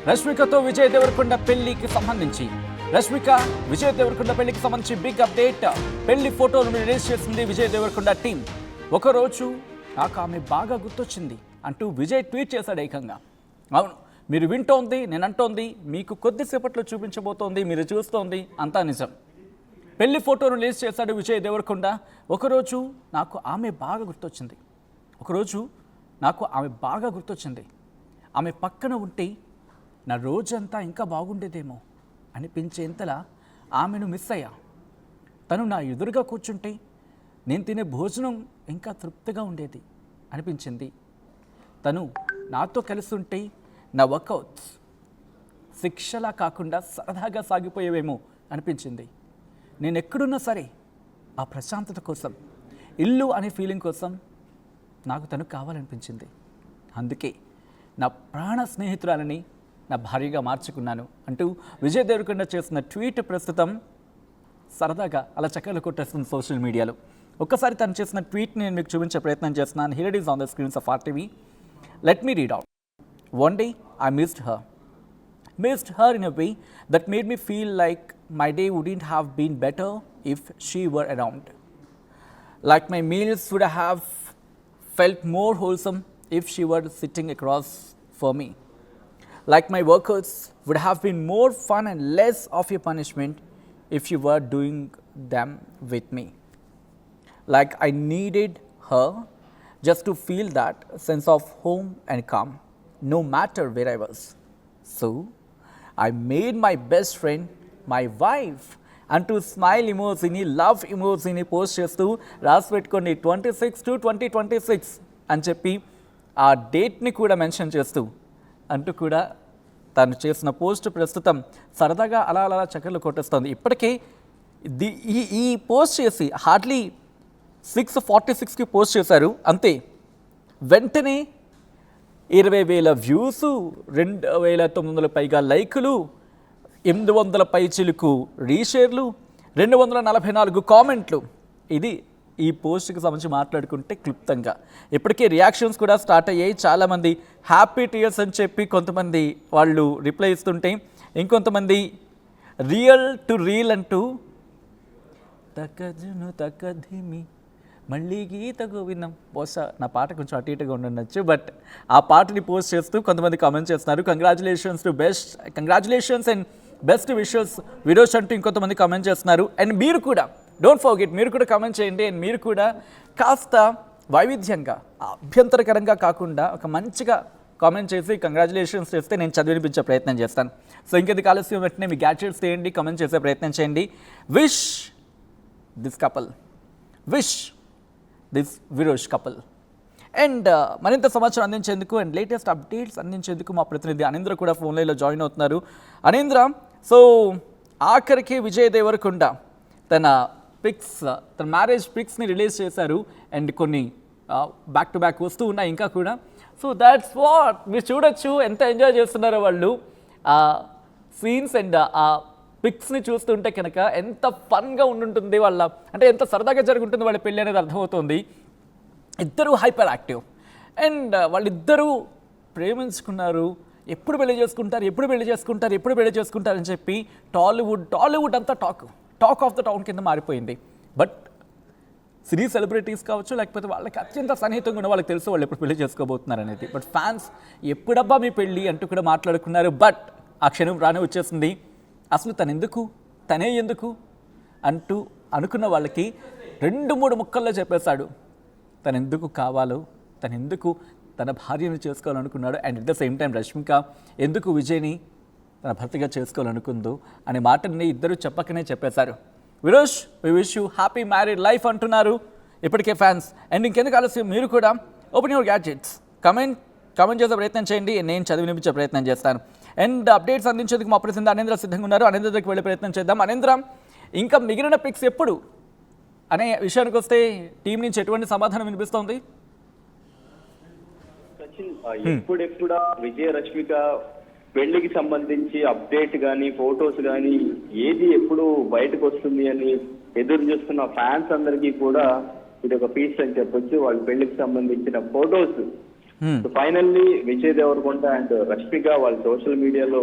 రష్మికతో విజయ్ దేవరకొండ పెళ్లికి సంబంధించి విజయ్ దేవరకొండ పెళ్లికి సంబంధించి బిగ్ అప్డేట్. పెళ్లి ఫోటోను రిలీజ్ చేసింది విజయ్ దేవరకొండ టీం. ఒకరోజు నాకు ఆమె బాగా గుర్తొచ్చింది అంటూ విజయ్ ట్వీట్ చేశాడు ఏకంగా. అవును, మీరు వింటోంది, నేను అంటోంది, మీకు కొద్దిసేపట్లో చూపించబోతోంది, మీరు చూస్తోంది అంతా నిజం. పెళ్లి ఫోటోను రిలీజ్ చేశాడు విజయ్ దేవరకొండ. ఒకరోజు నాకు ఆమె బాగా గుర్తొచ్చింది. ఆమె పక్కన ఉంటే నా రోజంతా ఇంకా బాగుండేదేమో అనిపించేంతలా ఆమెను మిస్ అయ్యా. తను నా ఎదురుగా కూర్చుంటే నేను తినే భోజనం ఇంకా తృప్తిగా ఉండేది అనిపించింది. తను నాతో కలిసి ఉంటే నా వర్కౌట్స్ శిక్షలా కాకుండా సరదాగా సాగిపోయేవేమో అనిపించింది. నేను ఎక్కడున్నా సరే ఆ ప్రశాంతత కోసం, ఇల్లు అనే ఫీలింగ్ కోసం నాకు తను కావాలనిపించింది. అందుకే నా ప్రాణ స్నేహితురాలని నా భార్యగా మార్చుకున్నాను అంటూ విజయ్ దేవరకొండ చేసిన ట్వీట్ ప్రస్తుతం సరదాగా అలా చక్కర్లు కొట్టేస్తుంది సోషల్ మీడియాలో. ఒక్కసారి తను చేసిన ట్వీట్ని నేను మీకు చూపించే ప్రయత్నం చేస్తున్నాను. Here it is on the screens of RTV. Let me read out. One day I missed her in a way that made me feel like my day wouldn't have been better if she were around. Like my meals would have felt more wholesome if she were sitting across for me. Like my workouts would have been more fun and less of a punishment if she were doing them with me. Like I needed her just to feel that sense of home and calm, no matter where I was. So, I made my best friend my wife. అంటూ smile ఇమోజీని, love ఇమోజీని post చేస్తూ రాసి పెట్టుకోండి 26/2/2026 అని చెప్పి ఆ డేట్ని కూడా mention చేస్తూ అంటూ కూడా తను చేసిన పోస్ట్ ప్రస్తుతం సరదాగా అలా అలా చక్కర్లు కొట్టేస్తుంది. ఇప్పటికే ఈ పోస్ట్ చేసి హార్డ్లీ 6:46కి పోస్ట్ చేశారు. అంతే, వెంటనే 20,000 వ్యూస్, 2,900 పైగా లైకులు, 800 పైచిలుకు రీషేర్లు, 244 కామెంట్లు. ఇది ఈ పోస్ట్కి సంబంధించి మాట్లాడుకుంటే క్లుప్తంగా. ఇప్పటికే రియాక్షన్స్ కూడా స్టార్ట్ అయ్యాయి. చాలామంది హ్యాపీ టీయర్స్ అని చెప్పి కొంతమంది వాళ్ళు రిప్లై ఇస్తుంటే, ఇంకొంతమంది రియల్ టు రీల్ అంటూ తక్కజును తక్కధిమి మళ్ళీ గీత గోవిందం. బహుశా నా పాట కొంచెం అటు ఇటుగా ఉండొచ్చు, బట్ ఆ పాటని పోస్ట్ చేస్తూ కొంతమంది కామెంట్ చేస్తున్నారు. కంగ్రాచులేషన్స్ అండ్ బెస్ట్ విషెస్ విరోష్ అంటూ ఇంకొంతమంది కామెంట్ చేస్తున్నారు. అండ్ మీరు కూడా డోంట్ ఫర్గెట్, మీరు కూడా కామెంట్ చేయండి. అండ్ మీరు కూడా కాస్త వైవిధ్యంగా, అభ్యంతరకరంగా కాకుండా ఒక మంచిగా కామెంట్ చేసి కంగ్రాచులేషన్స్ చేస్తే నేను చదివినిపించే ప్రయత్నం చేస్తాను. సో ఇంకెందుకు ఆలస్యం, వెంటనే మీ గ్యాడ్జెట్స్ చేయండి, కామెంట్ చేసే ప్రయత్నం చేయండి. Wish this Virosh couple. And మరింత సమాచారం అందించేందుకు అండ్ లేటెస్ట్ అప్డేట్స్ అందించేందుకు మా ప్రతినిధి అనేంద్ర కూడా ఫోన్ లైన్లో జాయిన్ అవుతున్నారు. అనేంద్ర, సో ఆఖరికి విజయ్ దేవరకొండ తన మ్యారేజ్ పిక్స్ని రిలీజ్ చేశారు. అండ్ కొన్ని బ్యాక్ టు బ్యాక్ వస్తూ ఉన్నాయి ఇంకా కూడా. సో దాట్స్ వాట్ మీరు చూడొచ్చు, ఎంత ఎంజాయ్ చేస్తున్నారో వాళ్ళు ఆ సీన్స్ అండ్ ఆ పిక్స్ని చూస్తుంటే కనుక ఎంత ఫన్గా ఉండుంటుంది వాళ్ళ, అంటే ఎంత సరదాగా జరుగుంటుంది వాళ్ళ పెళ్ళి అనేది అర్థమవుతుంది. ఇద్దరు హైపర్ యాక్టివ్ అండ్ వాళ్ళిద్దరూ ప్రేమించుకున్నారు. ఎప్పుడు పెళ్లి చేసుకుంటారు అని చెప్పి టాలీవుడ్ అంతా టాక్ ఆఫ్ ద టౌన్ కింద మారిపోయింది. బట్ సినీ సెలబ్రిటీస్ కావచ్చు, లేకపోతే వాళ్ళకి అత్యంత సన్నిహితంగా ఉన్న వాళ్ళకి తెలుసు వాళ్ళు ఎప్పుడు పెళ్లి చేసుకోబోతున్నారు అనేది. బట్ ఫ్యాన్స్ ఎప్పుడబ్బా మీ పెళ్ళి అంటూ కూడా మాట్లాడుకున్నారు. బట్ ఆ క్షణం రానే వచ్చేసింది. అసలు తనే ఎందుకు అంటూ అనుకున్న వాళ్ళకి 2-3 ముక్కల్లో చెప్పేశాడు తనెందుకు కావాలో, తనెందుకు తన భార్యను చేసుకోవాలనుకున్నాడు. And at the same time Rashmika ఎందుకు విజయ్ని తన భర్తగా చేసుకోవాలనుకుందో అనే మాటని ఇద్దరు చెప్పకనే చెప్పేశారు. Virosh, we wish you happy married life అంటున్నారు ఇప్పటికే ఫ్యాన్స్. అండ్ ఇంకెందుకు ఆలస్యం, మీరు కూడా ఓపెన్ యువర్ గ్యాడ్జెట్స్, కామెంట్ చేసే ప్రయత్నం చేయండి, నేను చదివి వినిపించే ప్రయత్నం చేస్తాను. అండ్ అప్డేట్స్ అందించేందుకు మా ప్రతినిధి అనేంద్ర సిద్ధంగా ఉన్నారు. అనేంద్ర దగ్గరికి వెళ్ళే ప్రయత్నం చేద్దాం. అనేంద్ర, ఇంకా మిగిలిన పిక్స్ ఎప్పుడు అనే విషయానికి వస్తే టీం నుంచి ఎటువంటి సమాధానం వినిపిస్తోంది? ఎప్పుడెప్పుడా విజయ రష్మిక పెళ్లికి సంబంధించి అప్డేట్ గానీ, ఫొటోస్ గానీ ఏది ఎప్పుడు బయటకు వస్తుంది అని ఎదురు చూస్తున్న ఫ్యాన్స్ అందరికీ కూడా ఇది ఒక పీస్ అని చెప్పొచ్చు. వాళ్ళ పెళ్లికి సంబంధించిన photos so finally Vijay Deverakonda and Rashmika వాళ్ళు సోషల్ మీడియాలో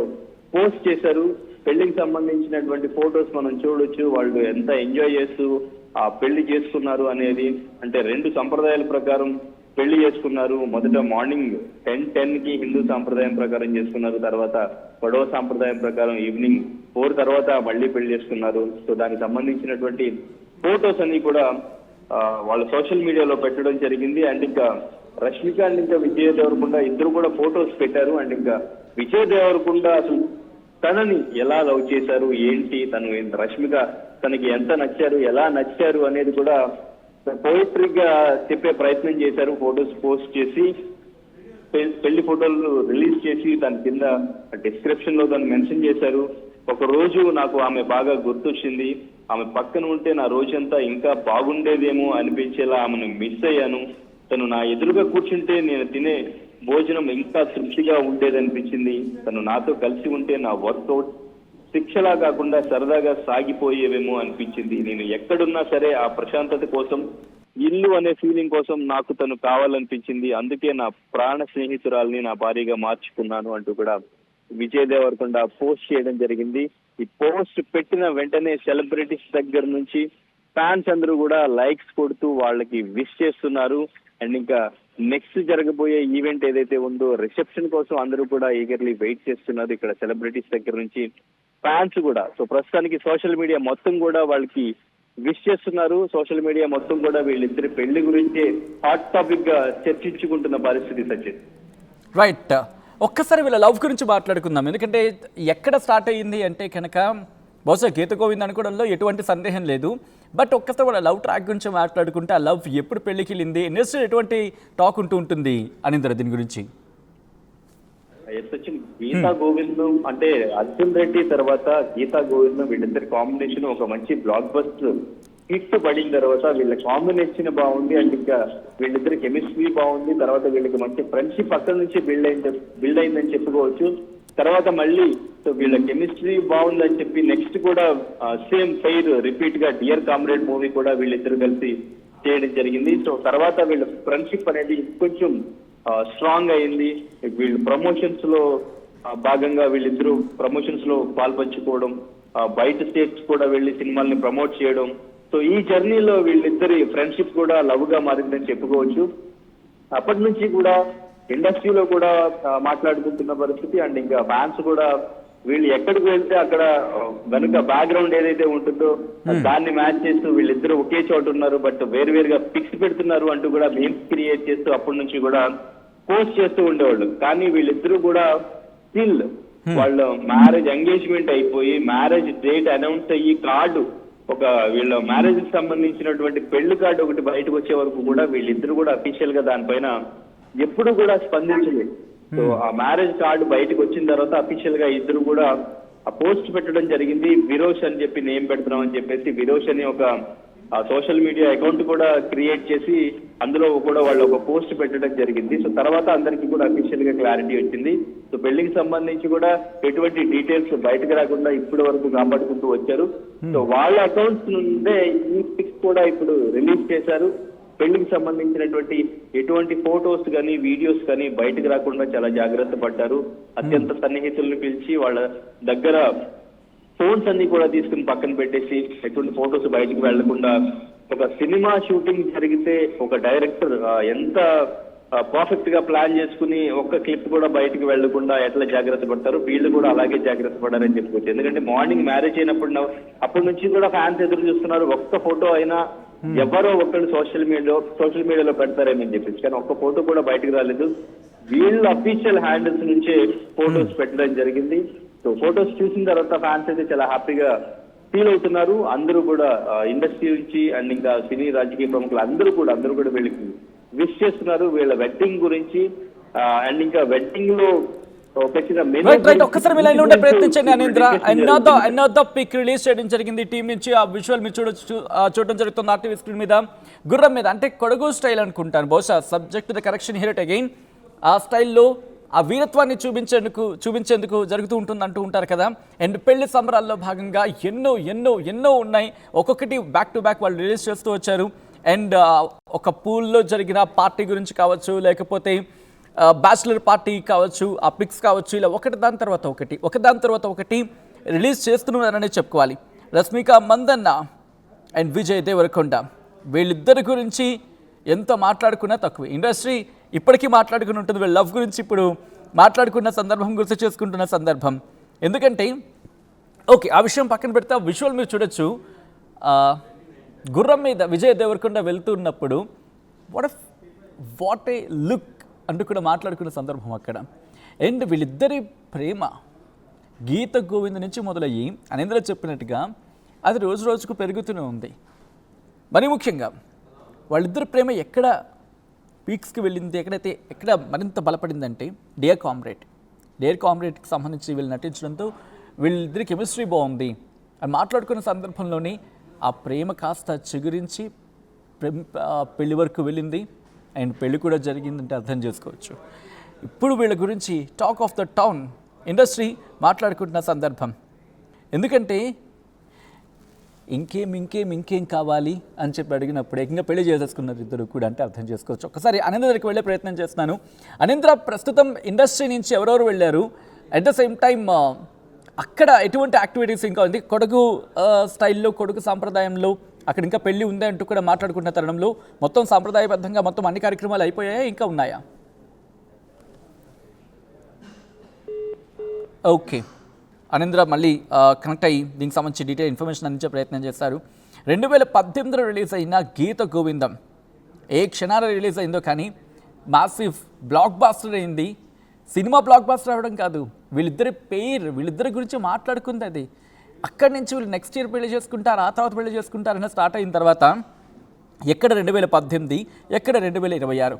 పోస్ట్ చేశారు. పెళ్లికి సంబంధించినటువంటి ఫొటోస్ మనం చూడొచ్చు. వాళ్ళు ఎంత ఎంజాయ్ చేస్తూ ఆ పెళ్లి చేసుకున్నారు అనేది. అంటే 2 సంప్రదాయాల ప్రకారం పెళ్లి చేసుకున్నారు. మొదట మార్నింగ్ 10 కి హిందూ సాంప్రదాయం ప్రకారం చేసుకున్నారు. తర్వాత పడవ సాంప్రదాయం ప్రకారం ఈవినింగ్ 4 తర్వాత మళ్ళీ పెళ్లి చేసుకున్నారు. సో దానికి సంబంధించినటువంటి ఫొటోస్ అన్ని కూడా వాళ్ళ సోషల్ మీడియాలో పెట్టడం జరిగింది. అండ్ ఇంకా రష్మిక అండ్ ఇంకా విజయ్ దేవరకొండ ఇద్దరు కూడా ఫొటోస్ పెట్టారు. అండ్ ఇంకా విజయ్ దేవరకొండ అసలు తనని ఎలా లవ్ చేశారు, ఏంటి, తను రష్మిక తనకి ఎంత నచ్చారు, ఎలా నచ్చారు అనేది కూడా పోయిటరీగా చెప్పే ప్రయత్నం చేశారు. ఫొటోస్ పోస్ట్ చేసి పెళ్లి ఫోటోలు రిలీజ్ చేసి దాని కింద డిస్క్రిప్షన్ లో దాన్ని మెన్షన్ చేశారు. ఒక రోజు నాకు ఆమె బాగా గుర్తొచ్చింది, ఆమె పక్కన ఉంటే నా రోజంతా ఇంకా బాగుండేదేమో అనిపించేలా ఆమెను మిస్ అయ్యాను. తను నా ఎదురుగా కూర్చుంటే నేను తినే భోజనం ఇంకా తృప్తిగా ఉండేదనిపించింది. తను నాతో కలిసి ఉంటే నా వర్కౌట్ శిక్షలా కాకుండా సరదాగా సాగిపోయేవేమో అనిపించింది. నేను ఎక్కడున్నా సరే ఆ ప్రశాంతత కోసం, ఇల్లు అనే ఫీలింగ్ కోసం నాకు తను కావాలనిపించింది. అందుకే నా ప్రాణ స్నేహితురాల్ని నా భార్యగా మార్చుకున్నాను అంటూ కూడా విజయ్ దేవరకొండ పోస్ట్ చేయడం జరిగింది. ఈ పోస్ట్ పెట్టిన వెంటనే సెలబ్రిటీస్ దగ్గర నుంచి ఫ్యాన్స్ అందరూ కూడా లైక్స్ కొడుతూ వాళ్ళకి విష్ చేస్తున్నారు. అండ్ ఇంకా నెక్స్ట్ జరగబోయే ఈవెంట్ ఏదైతే ఉందో రిసెప్షన్ కోసం అందరూ కూడా ఈగర్లీ వెయిట్ చేస్తున్నారు. ఇక్కడ సెలబ్రిటీస్ దగ్గర నుంచి ఫ్యాన్స్ కూడా. సో ప్రస్తుతానికి సోషల్ మీడియా మొత్తం కూడా వాళ్ళకి విష్ చేస్తున్నారు. సోషల్ మీడియా మొత్తం కూడా వీళ్ళిద్దరి పెళ్లి గురించి హాట్ టాపిక్ గా చర్చించుకుంటున్న పరిస్థితి సచిన్. రైట్, ఒక్కసారి వీళ్ళ లవ్ గురించి మాట్లాడుకుందాం. ఎందుకంటే ఎక్కడ స్టార్ట్ అయ్యింది అంటే కనుక బహుశా గీత గోవింద్ అనుకోవడంలో ఎటువంటి సందేహం లేదు. బట్ ఒక్కసారి వాళ్ళ లవ్ ట్రాక్ గురించి మాట్లాడుకుంటే ఆ లవ్ ఎప్పుడు పెళ్లికి వెళ్ళింది, నెక్స్ట్ ఎటువంటి టాక్ ఉంటూ ఉంటుంది అనిందర దీని గురించి? గీతా గోవిందం అంటే అర్జున్ రెడ్డి తర్వాత గీతా గోవిందం వీళ్ళిద్దరి కాంబినేషన్ ఒక మంచి బ్లాక్ బస్టర్ హిట్ పడిన తర్వాత వీళ్ళ కాంబినేషన్ బాగుంది. అండ్ ఇంకా వీళ్ళిద్దరి కెమిస్ట్రీ బాగుంది. తర్వాత వీళ్ళకి మంచి ఫ్రెండ్షిప్ అక్కడ నుంచి బిల్డ్ అయిందని చెప్పుకోవచ్చు. తర్వాత మళ్ళీ సో వీళ్ళ కెమిస్ట్రీ బాగుందని చెప్పి నెక్స్ట్ కూడా సేమ్ ఫెయిర్ రిపీట్ గా డియర్ కామ్రేడ్ మూవీ కూడా వీళ్ళిద్దరు కలిసి చేయడం జరిగింది. సో తర్వాత వీళ్ళ ఫ్రెండ్షిప్ అనేది కొంచెం స్ట్రాంగ్ అయింది. వీళ్ళు ప్రమోషన్స్ లో భాగంగా వీళ్ళిద్దరూ ప్రమోషన్స్ లో పాల్పంచుకోవడం, బయట స్టేట్స్ కూడా వెళ్లి సినిమాల్ని ప్రమోట్ చేయడం. సో ఈ జర్నీలో వీళ్ళిద్దరి ఫ్రెండ్షిప్ కూడా లవ్ గా మారిందని చెప్పుకోవచ్చు. అప్పటి నుంచి కూడా ఇండస్ట్రీలో కూడా మాట్లాడుకుంటున్న పరిస్థితి. అండ్ ఇంకా ఫ్యాన్స్ కూడా వీళ్ళు ఎక్కడికి వెళ్తే అక్కడ వెనుక బ్యాక్గ్రౌండ్ ఏదైతే ఉంటుందో దాన్ని మ్యాచ్ చేస్తూ వీళ్ళిద్దరూ ఒకే చోట ఉన్నారు బట్ వేరువేరుగా పిక్స్ పెడుతున్నారు అంటూ కూడా మీమ్స్ క్రియేట్ చేస్తూ అప్పటి నుంచి కూడా పోస్ట్ చేస్తూ ఉండేవాళ్ళు. కానీ వీళ్ళిద్దరూ కూడా స్టిల్ వాళ్ళ మ్యారేజ్ ఎంగేజ్మెంట్ అయిపోయి మ్యారేజ్ డేట్ అనౌన్స్ అయ్యి కార్డు ఒక వీళ్ళ మ్యారేజ్ కి సంబంధించినటువంటి పెళ్లి కార్డు ఒకటి బయటకు వచ్చే వరకు కూడా వీళ్ళిద్దరు కూడా అఫీషియల్ గా దానిపైన ఎప్పుడు కూడా స్పందించలేదు. సో ఆ మ్యారేజ్ కార్డు బయటకు వచ్చిన తర్వాత అఫీషియల్ గా ఇద్దరు కూడా ఆ పోస్ట్ పెట్టడం జరిగింది. విరోష్ అని చెప్పి నేమ్ పెడుతున్నాం అని చెప్పేసి విరోష్ అని ఒక సోషల్ మీడియా అకౌంట్ కూడా క్రియేట్ చేసి అందులో కూడా వాళ్ళు ఒక పోస్ట్ పెట్టడం జరిగింది. సో తర్వాత అందరికీ కూడా అఫీషియల్ గా క్లారిటీ వచ్చింది. సో పెళ్లికి సంబంధించి కూడా ఎటువంటి డీటెయిల్స్ బయటకు రాకుండా ఇప్పటి వరకు కాపాడుకుంటూ వచ్చారు. సో వాళ్ళ అకౌంట్స్ నుండే ఈ పిక్స్ కూడా ఇప్పుడు రిలీజ్ చేశారు. పెళ్లికి సంబంధించినటువంటి ఎటువంటి ఫోటోస్ కానీ వీడియోస్ కానీ బయటకు రాకుండా చాలా జాగ్రత్త పడ్డారు. అత్యంత సన్నిహితులను పిలిచి వాళ్ళ దగ్గర ఫోన్స్ అన్ని కూడా తీసుకుని పక్కన పెట్టేసి ఎటువంటి ఫోటోస్ బయటకు వెళ్లకుండా ఒక సినిమా షూటింగ్ జరిగితే ఒక డైరెక్టర్ ఎంత పర్ఫెక్ట్ గా ప్లాన్ చేసుకుని ఒక్క క్లిప్ కూడా బయటకు వెళ్లకుండా ఎట్లా జాగ్రత్త పడతారు వీళ్ళు కూడా అలాగే జాగ్రత్త పడారని చెప్పుకోవచ్చు. ఎందుకంటే మార్నింగ్ మ్యారేజ్ అయినప్పుడు అప్పటి నుంచి కూడా ఫ్యాన్స్ ఎదురు చూస్తున్నారు ఒక్క ఫోటో అయినా ఎవరో ఒకళ్ళు సోషల్ మీడియాలో పెడతారేమని చెప్పేసి. కానీ ఒక్క ఫోటో కూడా బయటకు రాలేదు. వీళ్ళు అఫీషియల్ హ్యాండిల్స్ నుంచే ఫోటోస్ పెట్టడం జరిగింది. సో ఫోటోస్ చూసిన తర్వాత ఫ్యాన్స్ అయితే చాలా హ్యాపీగా ఫీల్ అవుతున్నారు. అందరూ కూడా ఇండస్ట్రీ నుంచి అండ్ ఇంకా సినీ రాజకీయ ప్రముఖులు అందరూ కూడా వీళ్ళకి విష్ చేస్తున్నారు వీళ్ళ వెడ్డింగ్ గురించి. అండ్ ఇంకా వెడ్డింగ్ లో ఒక్కసారి మీ లైన్ ఉండే ప్రయత్నించండి అనింద్ర. అనదర్ పిక్ రిలీజ్ చేయడం జరిగింది టీం నుంచి. ఆ విజువల్ మీరు చూడడం జరుగుతుంది ఆర్టీవీ స్క్రీన్ మీద. గుర్రం మీద అంటే కొడగు స్టైల్ అనుకుంటాను బహుశా. Subject the correction here it again. ఆ స్టైల్లో ఆ వీరత్వాన్ని చూపించేందుకు జరుగుతూ ఉంటుంది అంటూ ఉంటారు కదా. అండ్ పెళ్లి సంబరాల్లో భాగంగా ఎన్నో ఉన్నాయి. ఒక్కొక్కటి బ్యాక్ టు బ్యాక్ వాళ్ళు రిలీజ్ చేస్తూ వచ్చారు. అండ్ ఒక పూల్లో జరిగిన పార్టీ గురించి కావచ్చు, లేకపోతే బ్యాచిలర్ పార్టీ కావచ్చు, ఆ పిక్స్ కావచ్చు, ఇలా ఒకదాని తర్వాత ఒకటి రిలీజ్ చేస్తున్నారనే చెప్పుకోవాలి. రష్మిక మందన్న అండ్ విజయ్ దేవరకొండ వీళ్ళిద్దరి గురించి ఎంత మాట్లాడుకున్నా తక్కువే. ఇండస్ట్రీ ఇప్పటికీ మాట్లాడుకుని ఉంటుంది. వీళ్ళ లవ్ గురించి ఇప్పుడు మాట్లాడుకున్న సందర్భం, గుర్తు చేసుకుంటున్న సందర్భం. ఎందుకంటే ఓకే, ఆ విషయం పక్కన పెడితే ఆ విజువల్ మీరు చూడొచ్చు. గుర్రం మీద విజయ్ దేవరకొండ వెళ్తున్నప్పుడు వాట్ ఏ లుక్ అంటూ కూడా మాట్లాడుకున్న సందర్భం అక్కడ. అండ్ వీళ్ళిద్దరి ప్రేమ గీత గోవింద్ నుంచి మొదలయ్యి అనేంద్ర చెప్పినట్టుగా అది రోజు రోజుకు పెరుగుతూనే ఉంది. మరి ముఖ్యంగా వాళ్ళిద్దరి ప్రేమ ఎక్కడ పీక్స్కి వెళ్ళింది, ఎక్కడ మరింత బలపడిందంటే డియర్ కామ్రేడ్కి సంబంధించి వీళ్ళు నటించడంతో వీళ్ళిద్దరి కెమిస్ట్రీ బాగుంది అని మాట్లాడుకున్న సందర్భంలోని ఆ ప్రేమ కాస్త చిగురించి పెళ్లి వరకు వెళ్ళింది. అండ్ పెళ్లి కూడా జరిగిందంటే అర్థం చేసుకోవచ్చు. ఇప్పుడు వీళ్ళ గురించి talk of the town industry మాట్లాడుకుంటున్న సందర్భం. ఎందుకంటే ఇంకేం కావాలి అని చెప్పి అడిగినప్పుడు ఏకంగా పెళ్లి చేసేసుకున్నారు ఇద్దరు కూడా అంటే అర్థం చేసుకోవచ్చు. ఒకసారి అనేంద్ర దగ్గరికి వెళ్ళే ప్రయత్నం చేస్తున్నాను. అనేంద్ర, ప్రస్తుతం ఇండస్ట్రీ నుంచి ఎవరెవరు వెళ్ళారు, అట్ ద సేమ్ టైం అక్కడ ఎటువంటి యాక్టివిటీస్ ఇంకా ఉంది, కొడుకు స్టైల్లో, కొడుకు సాంప్రదాయంలో అక్కడ ఇంకా పెళ్లి ఉంది అంటూ కూడా మాట్లాడుకున్న తరుణంలో మొత్తం సాంప్రదాయబద్ధంగా మొత్తం అన్ని కార్యక్రమాలు అయిపోయాయా, ఇంకా ఉన్నాయా? ఓకే, అనేంద్ర మళ్ళీ కనెక్ట్ అయ్యి దీనికి సంబంధించి డీటెయిల్ ఇన్ఫర్మేషన్ అందించే ప్రయత్నం చేస్తారు. 2018లో రిలీజ్ అయిన గీత గోవిందం ఏ క్షణాల రిలీజ్ అయిందో కానీ మాసివ్ బ్లాక్ బాస్టర్ అయింది. సినిమా బ్లాక్ బాస్టర్ అవ్వడం కాదు, వీళ్ళిద్దరి గురించి మాట్లాడుకుంది. అది అక్కడి నుంచి వీళ్ళు నెక్స్ట్ ఇయర్ పెళ్లి చేసుకుంటారు, ఆ తర్వాత పెళ్లి చేసుకుంటారని స్టార్ట్ అయిన తర్వాత ఎక్కడ 2018, ఎక్కడ 2026,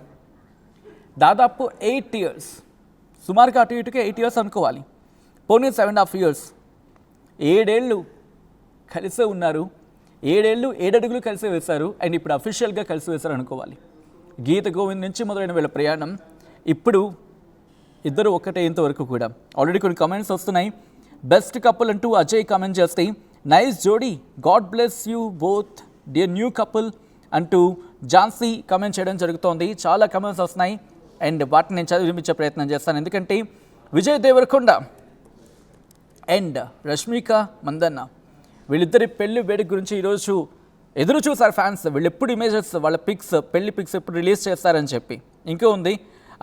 దాదాపు 8 years, సుమారుగా అటు ఇటుగా 8 years అనుకోవాలి. పోనీ 7.5 years, 7 ఏళ్ళు కలిసే ఉన్నారు. 7 అడుగులు కలిసే వేశారు. అండ్ ఇప్పుడు అఫీషియల్గా కలిసి వేశారు అనుకోవాలి. గీత గోవింద్ నుంచి మొదలైన వీళ్ళ ప్రయాణం ఇప్పుడు ఇద్దరు ఒక్కటే ఇంతవరకు కూడా. ఆల్రెడీ కొన్ని కామెంట్స్ వస్తున్నాయి. బెస్ట్ కపుల్ అంటూ అజయ్ కామెంట్ చేస్తే నైస్ జోడీ, God bless you both dear new couple అంటూ ఝాన్సీ కామెంట్ చేయడం జరుగుతోంది. చాలా కామెంట్స్ వస్తున్నాయి అండ్ వాటిని నేను చదివించే ప్రయత్నం చేస్తాను. ఎందుకంటే విజయ్ దేవరకొండ అండ్ రష్మిక మందన్న వీళ్ళిద్దరి పెళ్లి వేడుక గురించి ఈరోజు ఎదురు చూసారు ఫ్యాన్స్. వీళ్ళు ఎప్పుడు ఇమేజెస్, వాళ్ళ పిక్స్, పెళ్లి పిక్స్ ఎప్పుడు రిలీజ్ చేస్తారని చెప్పి. ఇంకా ఉంది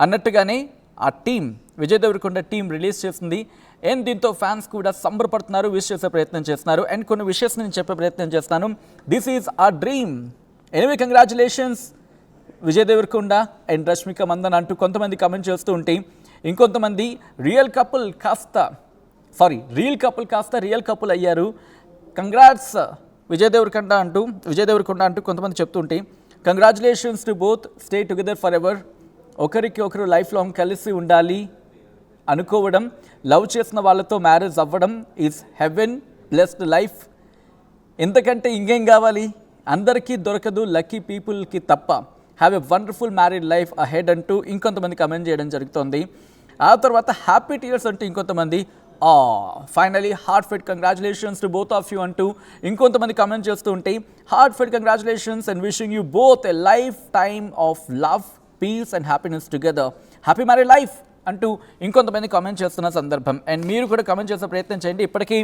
అన్నట్టుగానే ఆ team, Vijay Deverakonda team release చేసింది. అండ్ దీంతో ఫ్యాన్స్ కూడా సంబరపడుతున్నారు, విష్ చేసే ప్రయత్నం చేస్తున్నారు. అండ్ కొన్ని విషయస్ నేను చెప్పే ప్రయత్నం చేస్తాను. This is a dream. Anyway, congratulations Vijay Deverakonda and Rashmika Mandanna అంటూ కొంతమంది కామెంట్ చేస్తూ ఉంటే, ఇంకొంతమంది రియల్ కపుల్ కాస్త రియల్ కపుల్ అయ్యారు, కంగ్రాట్స్ విజయ్ దేవరకొండ అంటూ కొంతమంది చెప్తుంటే, congratulations to both, stay together forever. ఒకరికి ఒకరు లైఫ్ లాంగ్ కలిసి ఉండాలి అనుకోవడం, లవ్ చేసిన వాళ్ళతో మ్యారేజ్ అవ్వడం ఈజ్ హెవెన్, బ్లెస్డ్ లైఫ్. ఎంతకంటే ఇంకేం కావాలి? అందరికీ దొరకదు, లక్కీ పీపుల్కి తప్ప. Have a wonderful married life ahead అంటూ ఇంకొంతమంది కమెంట్ చేయడం జరుగుతుంది. ఆ తర్వాత హ్యాపీ టీయర్స్ అంటూ ఇంకొంతమంది, finally heartfelt congratulations to both of you అంటూ ఇంకొంతమంది కమెంట్ చేస్తూ ఉంటే, heartfelt congratulations and wishing you both a lifetime of love, peace and happiness together, happy married life అంటూ ఇంకొంతమంది కామెంట్ చేస్తున్న సందర్భం. అండ్ మీరు కూడా కామెంట్ చేసే ప్రయత్నం చేయండి. ఇప్పటికీ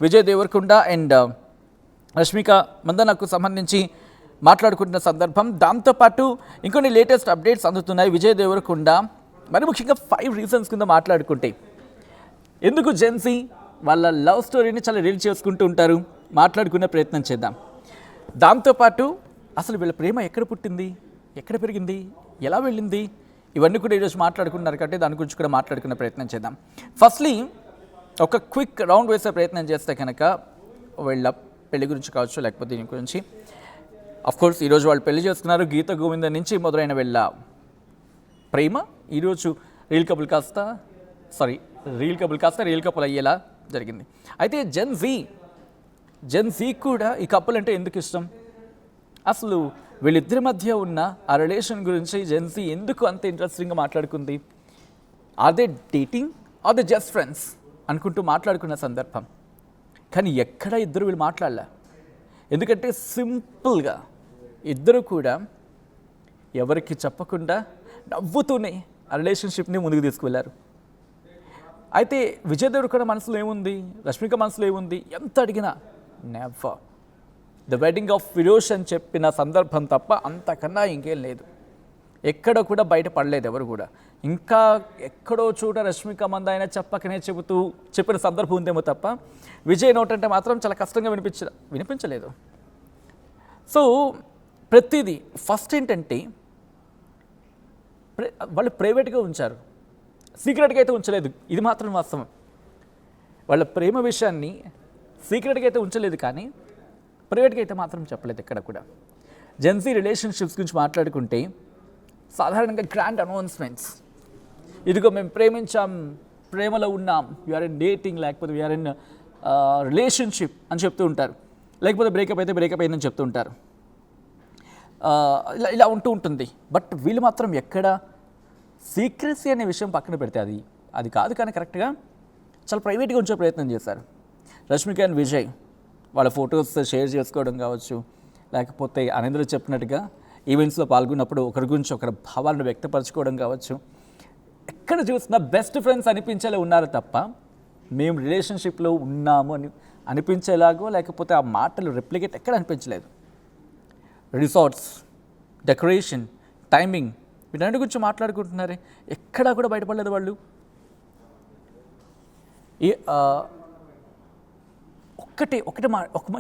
విజయ్ దేవరకొండ అండ్ రష్మిక మందన్నకు సంబంధించి మాట్లాడుకుంటున్న సందర్భం. దాంతోపాటు ఇంకొన్ని లేటెస్ట్ అప్డేట్స్ అందుతున్నాయి. విజయ్ దేవరకొండ మరి ముఖ్యంగా 5 reasons కింద మాట్లాడుకుంటే, ఎందుకు జెన్సీ వాళ్ళ లవ్ స్టోరీని చాలా రీల్ చేసుకుంటూ ఉంటారు, మాట్లాడుకునే ప్రయత్నం చేద్దాం. దాంతోపాటు అసలు వీళ్ళ ప్రేమ ఎక్కడ పుట్టింది, ఎక్కడ పెరిగింది, ఎలా వెళ్ళింది, ఇవన్నీ కూడా ఈరోజు మాట్లాడుకున్నారు కాబట్టి దాని గురించి కూడా మాట్లాడుకునే ప్రయత్నం చేద్దాం. ఫస్ట్లీ ఒక క్విక్ రౌండ్ వేసే ప్రయత్నం చేస్తే కనుక వీళ్ళ పెళ్లి గురించి కావచ్చు, లేకపోతే దీని గురించి. అఫ్కోర్స్ ఈరోజు వాళ్ళు పెళ్లి చేస్తున్నారు. గీత గోవింద నుంచి మొదలైన వీళ్ళ ప్రేమ ఈరోజు రియల్ కపుల్ కాస్త రియల్ కపుల్ అయ్యేలా జరిగింది. అయితే జెన్జీ కూడా ఈ కపుల్ అంటే ఎందుకు ఇష్టం, అసలు వీళ్ళిద్దరి మధ్య ఉన్న ఆ రిలేషన్ గురించి జెన్జీ ఎందుకు అంత ఇంట్రెస్టింగ్గా మాట్లాడుకుంది, are they dating or they just friends అనుకుంటూ మాట్లాడుకున్న సందర్భం. కానీ ఎక్కడ ఇద్దరు వీళ్ళు మాట్లాడలే. ఎందుకంటే సింపుల్గా ఇద్దరు కూడా ఎవరికి చెప్పకుండా నవ్వుతూనే ఆ రిలేషన్షిప్ని ముందుకు తీసుకువెళ్ళారు. అయితే విజయ్ దేవరకొండ మనసులో ఏముంది, రష్మిక మనసులో ఏముంది, ఎంత అడిగినా never the wedding of Firoz అని చెప్పిన సందర్భం తప్ప అంతకన్నా ఇంకేం లేదు. ఎక్కడ కూడా బయటపడలేదు ఎవరు కూడా. ఇంకా ఎక్కడో చోట రష్మిక మందాయన చెప్పకనే చెప్పిన సందర్భం ఉందేమో తప్ప విజయ్ నోట్ అంటే మాత్రం చాలా కష్టంగా వినిపించలేదు. సో ప్రతిదీ ఫస్ట్ ఏంటంటే వాళ్ళు ప్రైవేట్గా ఉంచారు, సీక్రెట్గా అయితే ఉంచలేదు. ఇది మాత్రం వాస్తవం. వాళ్ళ ప్రేమ విషయాన్ని సీక్రెట్గా అయితే ఉంచలేదు, కానీ ప్రైవేట్గా అయితే మాత్రం చెప్పలేదు ఎక్కడ కూడా. జెన్సీ రిలేషన్షిప్స్ గురించి మాట్లాడుకుంటే సాధారణంగా గ్రాండ్ అనౌన్స్మెంట్స్, ఇదిగో మేము ప్రేమించాం, ప్రేమలో ఉన్నాం, వీఆర్ ఇన్ డేటింగ్, లేకపోతే వీఆర్ ఇన్ రిలేషన్షిప్ అని చెప్తూ ఉంటారు, లేకపోతే బ్రేకప్ అయితే బ్రేకప్ అయిందని చెప్తూ ఉంటారు. ఇలా ఉంటూ ఉంటుంది. బట్ వీళ్ళు మాత్రం ఎక్కడ సీక్రెసీ అనే విషయం పక్కన పెడితే అది కాదు, కానీ కరెక్ట్గా చాలా ప్రైవేట్గా ఉంచే ప్రయత్నం చేశారు. రష్మిక అండ్ విజయ్ వాళ్ళ ఫొటోస్ షేర్ చేసుకోవడం కావచ్చు, లేకపోతే అనేంద్ర చెప్పినట్టుగా ఈవెంట్స్లో పాల్గొన్నప్పుడు ఒకరి గురించి ఒకరి భావాలను వ్యక్తపరచుకోవడం కావచ్చు. ఎక్కడ చూసినా బెస్ట్ ఫ్రెండ్స్ అనిపించేలా ఉన్నారు తప్ప మేము రిలేషన్షిప్లో ఉన్నాము అని అనిపించేలాగో, లేకపోతే ఆ మాటలు రెప్లికేట్ ఎక్కడ అనిపించలేదు. రిసార్ట్స్, డెకరేషన్, టైమింగ్, వీటన్నిటి గురించి మాట్లాడుకుంటున్నారే, ఎక్కడా కూడా బయటపడలేదు వాళ్ళు.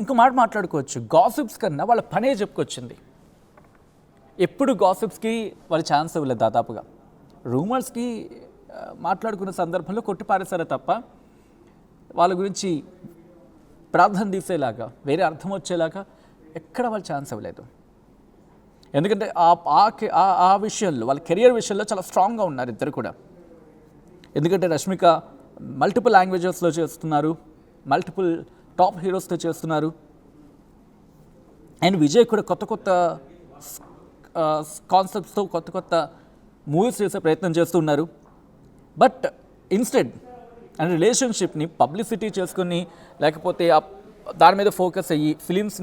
ఇంకో మాట మాట్లాడుకోవచ్చు, గాసిప్స్ కన్నా వాళ్ళ పనే చెప్పుకొచ్చింది. ఎప్పుడు గాసిప్స్కి వాళ్ళు ఛాన్స్ ఇవ్వలేదు. దాదాపుగా రూమర్స్కి మాట్లాడుకున్న సందర్భంలో కొట్టిపారేశారే తప్ప వాళ్ళ గురించి ప్రార్థన తీసేలాగా, వేరే అర్థం వచ్చేలాగా ఎక్కడ వాళ్ళు ఛాన్స్ ఇవ్వలేదు. ఎందుకంటే ఆ విషయంలో, వాళ్ళ కెరియర్ విషయంలో చాలా స్ట్రాంగ్గా ఉన్నారు ఇద్దరు కూడా. ఎందుకంటే రష్మిక మల్టిపుల్ లాంగ్వేజెస్లో చేస్తున్నారు, మల్టిపుల్ టాప్ హీరోస్తో చేస్తున్నారు. అండ్ విజయ్ కూడా కొత్త కొత్త కాన్సెప్ట్స్తో కొత్త కొత్త మూవీస్ చేసే ప్రయత్నం చేస్తున్నారు. బట్ ఇన్స్టెడ్ అండ్ రిలేషన్షిప్ని పబ్లిసిటీ చేసుకుని, లేకపోతే దాని మీద ఫోకస్ అయ్యి ఫిలిమ్స్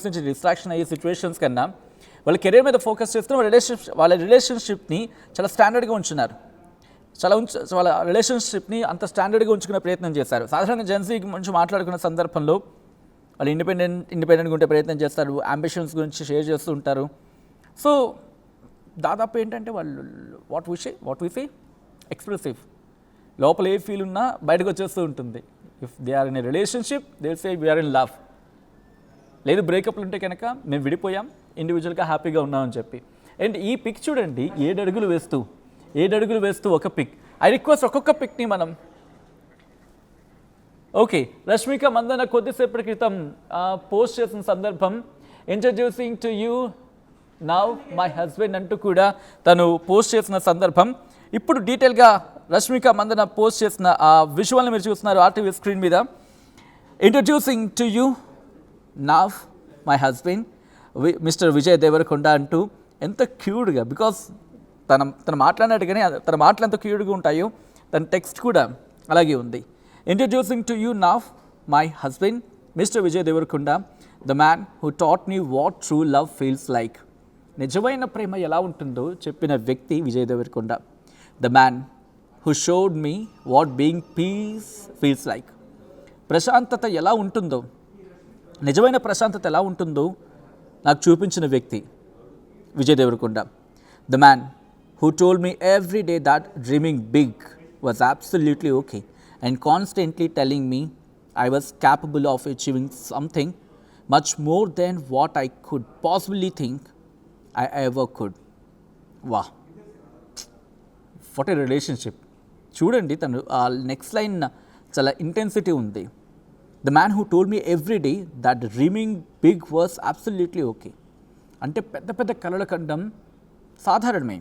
నుంచి డిస్ట్రాక్షన్ అయ్యే సిచ్యువేషన్స్ కన్నా వాళ్ళ కెరీర్ మీద ఫోకస్ చేస్తున్న వాళ్ళ రిలేషన్షిప్ని చాలా స్టాండర్డ్గా ఉంచున్నారు. వాళ్ళ రిలేషన్షిప్ని అంత స్టాండర్డ్గా ఉంచుకునే ప్రయత్నం చేశారు. సాధారణంగా జెన్సీ గురించి మాట్లాడుకున్న సందర్భంలో వాళ్ళు ఇండిపెండెంట్గా ఉండే ప్రయత్నం చేస్తారు, అంబిషన్స్ గురించి షేర్ చేస్తూ ఉంటారు. సో దాదాపు ఏంటంటే వాళ్ళు వాట్ వి సే ఎక్స్ప్రెసివ్, లోపల ఏ ఫీల్ ఉన్నా బయటకు వచ్చేస్తూ ఉంటుంది. If they are in a relationship they say we're in love, లేదు బ్రేకప్లు ఉంటే కనుక మేము విడిపోయాం, ఇండివిజువల్గా హ్యాపీగా ఉన్నామని చెప్పి. అండ్ ఈ పిక్ చూడండి, 7 అడుగులు వేస్తూ ఒక పిక్. ఐ రిక్వెస్ట్ ఒక్కొక్క పిక్ని మనం ఓకే. రష్మిక మందన కొద్దిసేపటి క్రితం పోస్ట్ చేసిన సందర్భం, introducing to you now my husband అంటూ కూడా తను పోస్ట్ చేసిన సందర్భం. ఇప్పుడు డీటెయిల్గా రష్మిక మందన పోస్ట్ చేసిన ఆ విజువల్ని మీరు చూస్తున్నారు ఆర్టీవీ స్క్రీన్ మీద. Introducing to you now my husband mister Vijay Deverakonda అంటూ ఎంత క్యూట్గా, బికాస్ తన మాట్లాడినట్టుగానే తన మాటలు ఎంత క్యూట్గా ఉంటాయో తన టెక్స్ట్ కూడా అలాగే ఉంది. Introducing to you now my husband mister Vijay Deverakonda, the man who taught me what true love feels like. నిజమైన ప్రేమ ఎలా ఉంటుందో చెప్పిన వ్యక్తి Vijay Deverakonda. The man who showed me what being peace feels like. ప్రశాంతత ఎలా ఉంటుందో, నిజమైన ప్రశాంతత ఎలా ఉంటుందో నాకు చూపించిన వ్యక్తి Vijay Deverakonda. The man who told me every day that dreaming big was absolutely okay and constantly telling me I was capable of achieving something much more than what I could possibly think I ever could. Wow, what a relationship. చూడండి, తను next line చాలా intensity ఉంది. The man who told me every day that dreaming big was absolutely okay. అంటే పెద్ద పెద్ద కలలు కండం సాధారణమే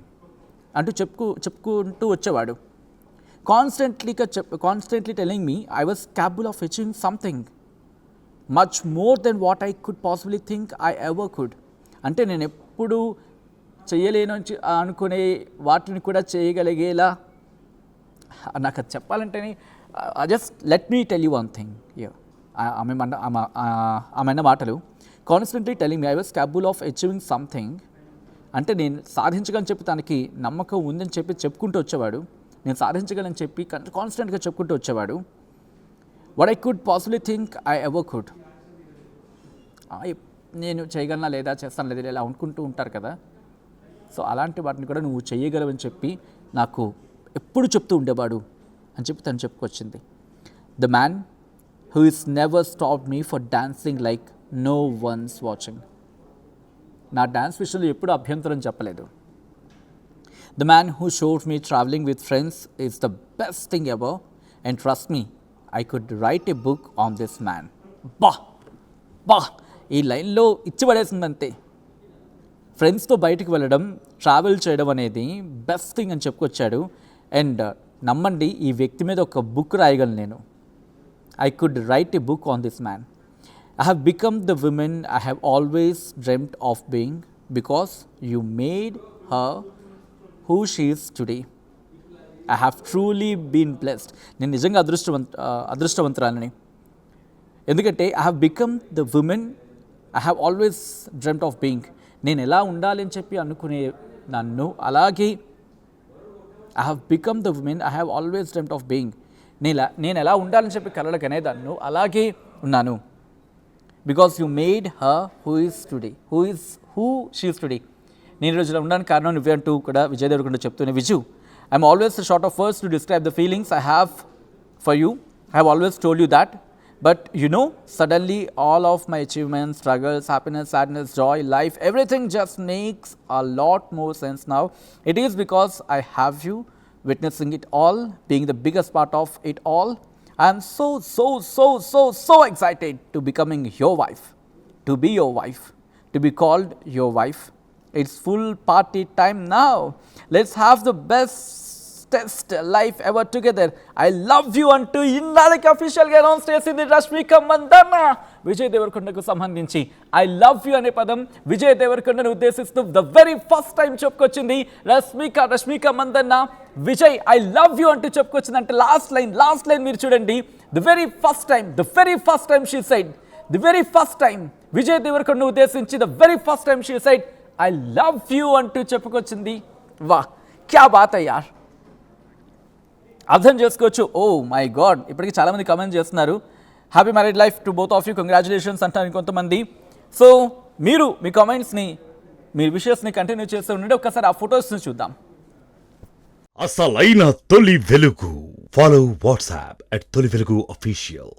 అంటూ చెప్పుకుంటూ వచ్చేవాడు. Constantly telling me I was capable of achieving something much more than what I could possibly think I ever could. అంటే నేను ఎప్పుడు చేయలేను అనుకునే వాటిని కూడా చేయగలిగేలా, నాకు అది చెప్పాలంటేనే just let me tell you one thing. ఆమె మాటలు, constantly telling me I was capable of achieving something అంటే నేను సాధించగలని చెప్పి తనకి నమ్మకం ఉందని చెప్పి చెప్పుకుంటూ వచ్చేవాడు. నేను సాధించగలని చెప్పి కాన్స్టెంట్గా చెప్పుకుంటూ వచ్చేవాడు. What I could possibly think I ever could. నేను చేయగలనా లేదా, చేస్తాను లేదా ఇలా అనుకుంటూ ఉంటారు కదా. సో అలాంటి వాటిని కూడా నువ్వు చేయగలవని చెప్పి నాకు ఎప్పుడు చెప్తూ ఉండేవాడు అని చెప్పి తను చెప్పుకొచ్చింది. The man who is never stop me for dancing like no one's watching. నా డ్యాన్స్ విషయంలో ఎప్పుడు అభ్యంతరం చెప్పలేదు. The man who showed me travelling with friends is the best thing ever and trust me I could write a book on this man. బా ఈ లైన్లో ఇచ్చి పడేసిందంతే. ఫ్రెండ్స్తో బయటకు వెళ్ళడం, ట్రావెల్ చేయడం అనేది బెస్ట్ థింగ్ అని చెప్పుకొచ్చాడు. అండ్ నమ్మండి, ఈ వ్యక్తి మీద ఒక బుక్ రాయగలను నేను. I could write a book on this man. I have become the woman I have always dreamt of being because you made her who she is today. I have truly been blessed. నేను నిజంగా అదృష్టవంతురాలని. ఎందుకంటే I have become the woman I have always dreamt of being. నేను ఎలా ఉండాలి అని చెప్పి అనుకునే నన్ను అలాగే I have become the woman I have always dreamt of being. నేను ఎలా ఉండాలని చెప్పి కలలకనే దాన్ని అలాగే ఉన్నాను. Because you made her who she is today. నేను ఈరోజు ఉండడానికి కారణం నువ్వే అంటూ కూడా విజయ్ దేవరకొండ చెప్తూనే, Viju I'm always short of words to describe the feelings I have for you. I have always told you that. But you know, suddenly all of my achievements, struggles, happiness, sadness, joy, life, everything just makes a lot more sense now. It is because I have you witnessing it all, being the biggest part of it all. I am so excited to becoming your wife, to be your wife, to be called your wife. It's full party time now. Let's have the bestest life ever together. I love you అంటూ ఇన్నాళ్ళకి అఫీషియల్గా announce చేసింది రష్మిక మందన్న. విజయ్ దేవరకొండకు సంబంధించి I love you అనే పదం విజయ్ దేవరకొండను ఉద్దేశిస్తూ the very first time చెప్పుకొచ్చింది Rashmika Mandanna. Vijay I love you అంటూ చెప్పుకొచ్చింది. అంటే లాస్ట్ లైన్ మీరు చూడండి. The very first time she said, the very first time Vijay దేవరకొండను ఉద్దేశించి the very first time she said I love you అంటూ చెప్పుకొచ్చింది. వా క్యా బాత్ యార్. అర్థం చేసుకోవచ్చు. ఓ మై గాడ్, ఇప్పటికీ చాలామంది కమెంట్ చేస్తున్నారు happy married life to both of you, congratulations అంటారు కొంతమంది. సో మీరు మీ కామెంట్స్ని, మీ విషయస్ని కంటిన్యూ చేస్తూ ఉండండి. ఒక్కసారి ఆ ఫొటోస్ని చూద్దాం. అసలైన తొలి వెలుగు. ఫాలో వాట్సాప్ @తొలి వెలుగు అఫీషియల్.